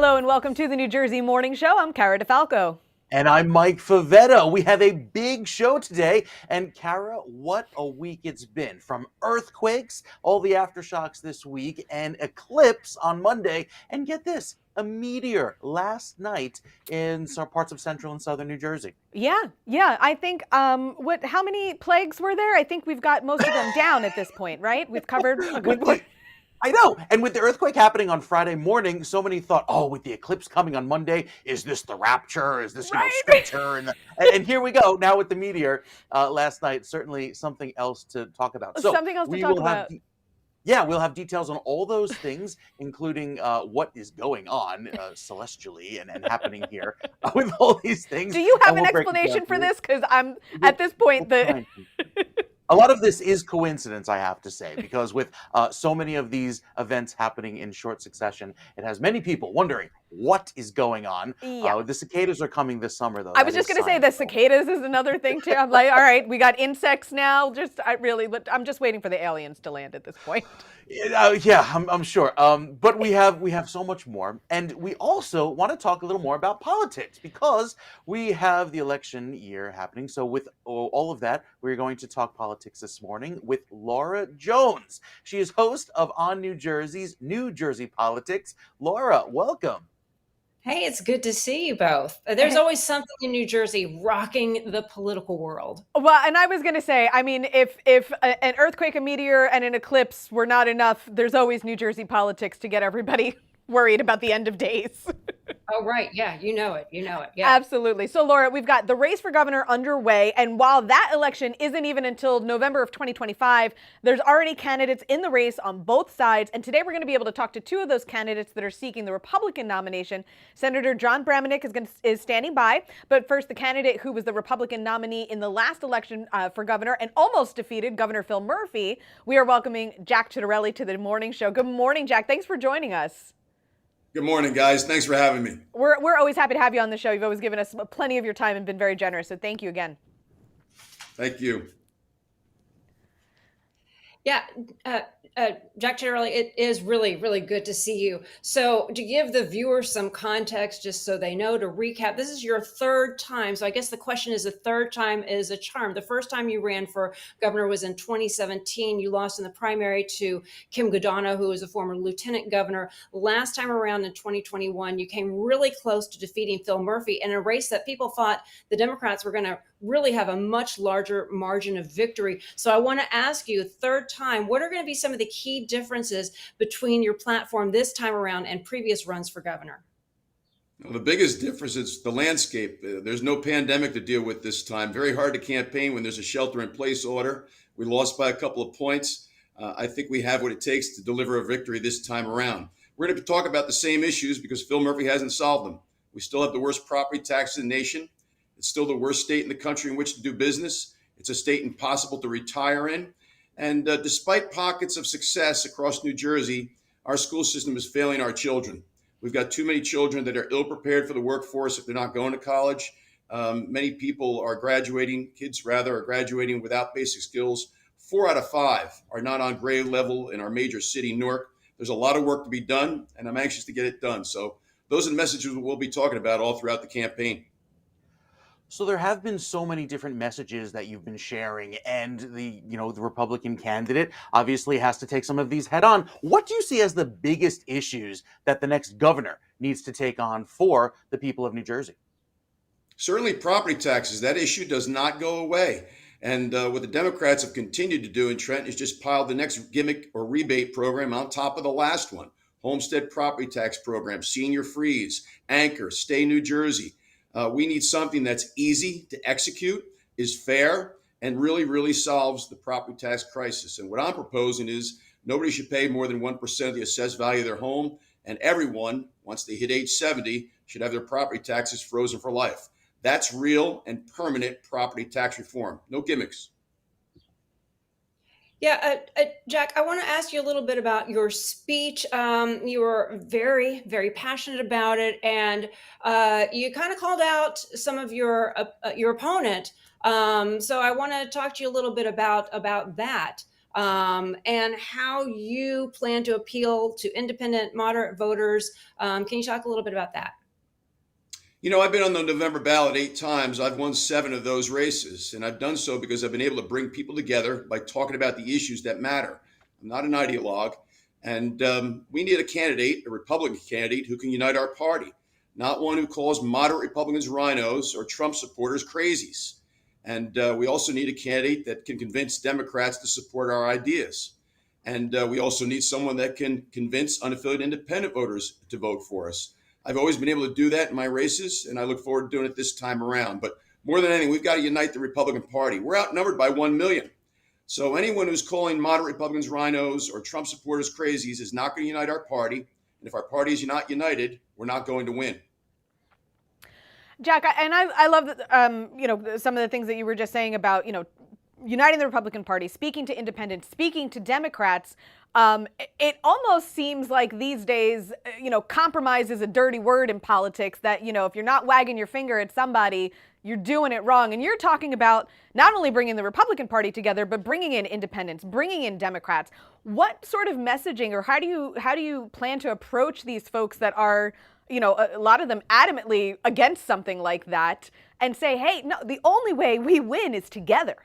Hello and welcome to the New Jersey Morning Show. I'm Cara DeFalco. And I'm Mike Favetta. We have a big show today. And Cara, what a week it's been. From earthquakes, all the aftershocks this week, and eclipse on Monday. And get this, a meteor last night in some parts of central and southern New Jersey. Yeah. I think, how many plagues were there? I think we've got most of them down at this point, right? We've covered a good one. I know. And with the earthquake happening on Friday morning, so many thought, oh, with the eclipse coming on Monday, is this the rapture? Is this, scripture? And here we go. Now with the meteor last night, certainly something else to talk about. So something else to talk about. We'll have details on all those things, including what is going on celestially and happening here with all these things. Do you have an explanation for this? Because I'm at this point, a lot of this is coincidence, I have to say, because with so many of these events happening in short succession, it has many people wondering what is going on. Yeah. The cicadas are coming this summer, though. I was just going to say the cicadas is another thing, too. I'm like, all right, we got insects now. I'm just waiting for the aliens to land at this point. I'm sure. But we have so much more. And we also want to talk a little more about politics because we have the election year happening. So with all of that, we're going to talk politics this morning with Laura Jones. She is host of On New Jersey's New Jersey Politics. Laura, welcome. Hey, it's good to see you both. There's always something in New Jersey rocking the political world. Well, and I was going to say, I mean, if an earthquake, a meteor, and an eclipse were not enough, there's always New Jersey politics to get everybody worried about the end of days. Oh, right. Yeah, you know it. Yeah. Absolutely. So, Laura, we've got the race for governor underway. And while that election isn't even until November of 2025, there's already candidates in the race on both sides. And today we're going to be able to talk to two of those candidates that are seeking the Republican nomination. Senator Jon Bramnick is standing by. But first, the candidate who was the Republican nominee in the last election for governor and almost defeated Governor Phil Murphy. We are welcoming Jack Ciattarelli to the morning show. Good morning, Jack. Thanks for joining us. Good morning, guys. Thanks for having me. We're always happy to have you on the show. You've always given us plenty of your time and been very generous. So thank you again. Thank you. Yeah, Jack Ciattarelli, it is really, really good to see you. So to give the viewers some context, just so they know, to recap, this is your third time. So I guess the question is, the third time is a charm. The first time you ran for governor was in 2017. You lost in the primary to Kim Godano, who was a former lieutenant governor. Last time around in 2021, you came really close to defeating Phil Murphy in a race that people thought the Democrats were going to really have a much larger margin of victory. So I want to ask you, third time, what are going to be some of the key differences between your platform this time around and previous runs for governor? Well, the biggest difference is the landscape. There's no pandemic to deal with this time. Very hard to campaign when there's a shelter-in-place order. We lost by a couple of points. I think we have what it takes to deliver a victory this time around. We're going to talk about the same issues because Phil Murphy hasn't solved them. We still have the worst property tax in the nation. It's still the worst state in the country in which to do business. It's a state impossible to retire in. And despite pockets of success across New Jersey, our school system is failing our children. We've got too many children that are ill prepared for the workforce if they're not going to college. Many people are graduating, kids rather, are graduating without basic skills. 4 out of 5 are not on grade level in our major city, Newark. There's a lot of work to be done, and I'm anxious to get it done. So those are the messages we'll be talking about all throughout the campaign. So there have been so many different messages that you've been sharing, and the Republican candidate obviously has to take some of these head on. What do you see as the biggest issues that the next governor needs to take on for the people of New Jersey? Certainly property taxes. That issue does not go away. And what the Democrats have continued to do in Trenton is just pile the next gimmick or rebate program on top of the last one. Homestead property tax program, senior freeze, anchor, stay New Jersey. We need something that's easy to execute, is fair, and really, really solves the property tax crisis. And what I'm proposing is nobody should pay more than 1% of the assessed value of their home. And everyone, once they hit age 70, should have their property taxes frozen for life. That's real and permanent property tax reform. No gimmicks. Yeah, Jack, I want to ask you a little bit about your speech. You were very, very passionate about it, and you kind of called out some of your opponent. So I want to talk to you a little bit about that. and how you plan to appeal to independent, moderate voters. Can you talk a little bit about that? I've been on the November ballot 8 times. I've won 7 of those races. And I've done so because I've been able to bring people together by talking about the issues that matter. I'm not an ideologue. And we need a candidate, a Republican candidate, who can unite our party, not one who calls moderate Republicans rhinos or Trump supporters crazies. And we also need a candidate that can convince Democrats to support our ideas. And we also need someone that can convince unaffiliated independent voters to vote for us. I've always been able to do that in my races, and I look forward to doing it this time around. But more than anything, we've got to unite the Republican Party. We're outnumbered by 1 million. So anyone who's calling moderate Republicans rhinos or Trump supporters crazies is not going to unite our party. And if our party is not united, we're not going to win. Jack, and I love that, some of the things that you were just saying about, uniting the Republican Party, speaking to independents, speaking to Democrats. It almost seems like these days, compromise is a dirty word in politics, that, if you're not wagging your finger at somebody, you're doing it wrong. And you're talking about not only bringing the Republican Party together, but bringing in independents, bringing in Democrats. What sort of messaging, or how do you plan to approach these folks that are, a lot of them adamantly against something like that, and say, hey, no, the only way we win is together?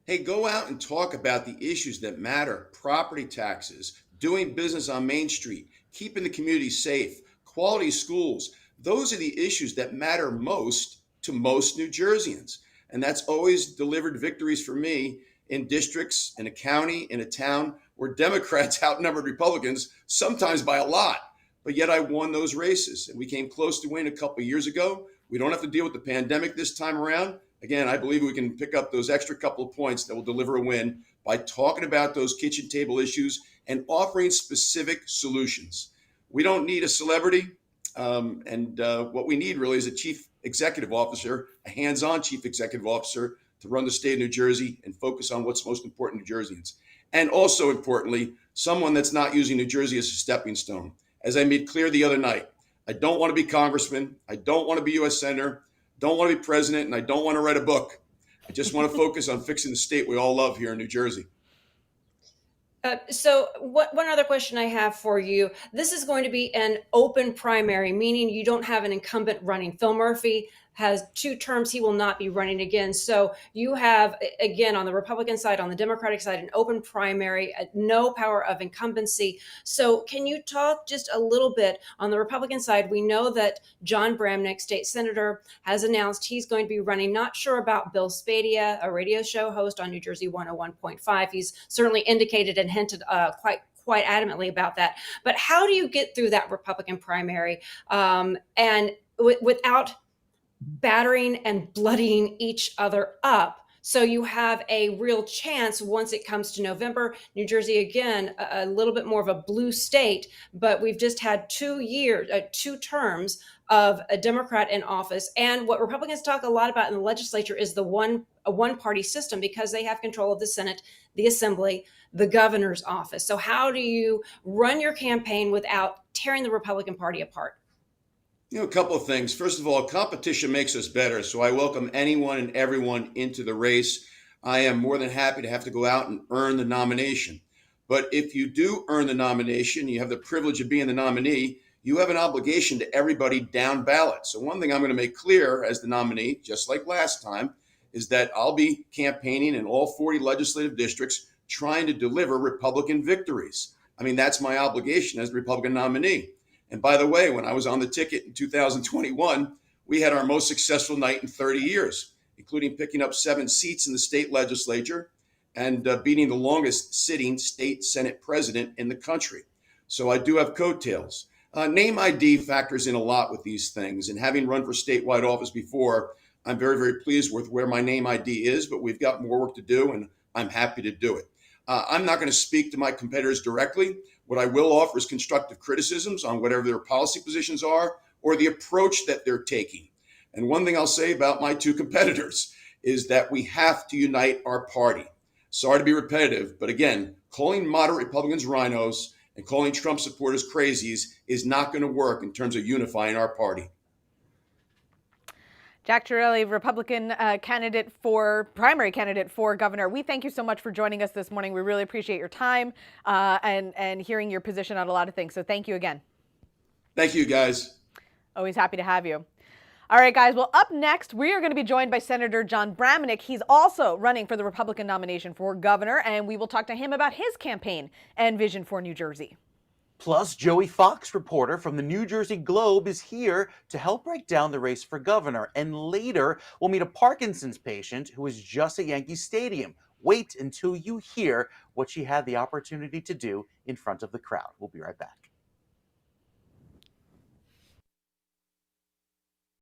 Hey, go out and talk about the issues that matter: property taxes, doing business on Main Street, keeping the community safe, quality schools. Those are the issues that matter most to most New Jerseyans. And that's always delivered victories for me in districts, in a county, in a town where Democrats outnumbered Republicans, sometimes by a lot. But yet I won those races, and we came close to winning a couple of years ago. We don't have to deal with the pandemic this time around. Again, I believe we can pick up those extra couple of points that will deliver a win by talking about those kitchen table issues and offering specific solutions. We don't need a celebrity. What we need really is a chief executive officer, a hands-on chief executive officer, to run the state of New Jersey and focus on what's most important to New Jerseyans. And also importantly, someone that's not using New Jersey as a stepping stone. As I made clear the other night, I don't want to be congressman. I don't want to be U.S. senator. Don't want to be president, and I don't want to write a book. I just want to focus on fixing the state we all love here in New Jersey. One other question I have for you. This is going to be an open primary, meaning you don't have an incumbent running. Phil Murphy has 2 terms. He will not be running again. So you have, again, on the Republican side, on the Democratic side, an open primary, no power of incumbency. So can you talk just a little bit on the Republican side? We know that Jon Bramnick, state senator, has announced he's going to be running. Not sure about Bill Spadea, a radio show host on New Jersey 101.5. He's certainly indicated and hinted quite adamantly about that. But how do you get through that Republican primary and without battering and bloodying each other up, so you have a real chance once it comes to November? New Jersey, again, a little bit more of a blue state, but we've just had 2 terms of a Democrat in office. And what Republicans talk a lot about in the legislature is a one-party system, because they have control of the Senate, the Assembly, the governor's office. So how do you run your campaign without tearing the Republican Party apart? A couple of things. First of all, competition makes us better. So I welcome anyone and everyone into the race. I am more than happy to have to go out and earn the nomination. But if you do earn the nomination, you have the privilege of being the nominee, you have an obligation to everybody down ballot. So one thing I'm going to make clear as the nominee, just like last time, is that I'll be campaigning in all 40 legislative districts, trying to deliver Republican victories. I mean, that's my obligation as the Republican nominee. And by the way, when I was on the ticket in 2021, we had our most successful night in 30 years, including picking up 7 seats in the state legislature and beating the longest sitting state Senate president in the country. So I do have coattails. Name ID factors in a lot with these things. And having run for statewide office before, I'm very, very pleased with where my name ID is, but we've got more work to do, and I'm happy to do it. I'm not going to speak to my competitors directly. What I will offer is constructive criticisms on whatever their policy positions are or the approach that they're taking. And one thing I'll say about my 2 competitors is that we have to unite our party. Sorry to be repetitive, but again, calling moderate Republicans rhinos and calling Trump supporters crazies is not going to work in terms of unifying our party. Jack Ciattarelli, Republican primary candidate for governor. We thank you so much for joining us this morning. We really appreciate your time and hearing your position on a lot of things. So thank you again. Thank you, guys. Always happy to have you. All right, guys. Well, up next, we are going to be joined by Senator Jon Bramnick. He's also running for the Republican nomination for governor, and we will talk to him about his campaign and vision for New Jersey. Plus, Joey Fox, reporter from the New Jersey Globe, is here to help break down the race for governor. And later, we'll meet a Parkinson's patient who was just at Yankee Stadium. Wait until you hear what she had the opportunity to do in front of the crowd. We'll be right back.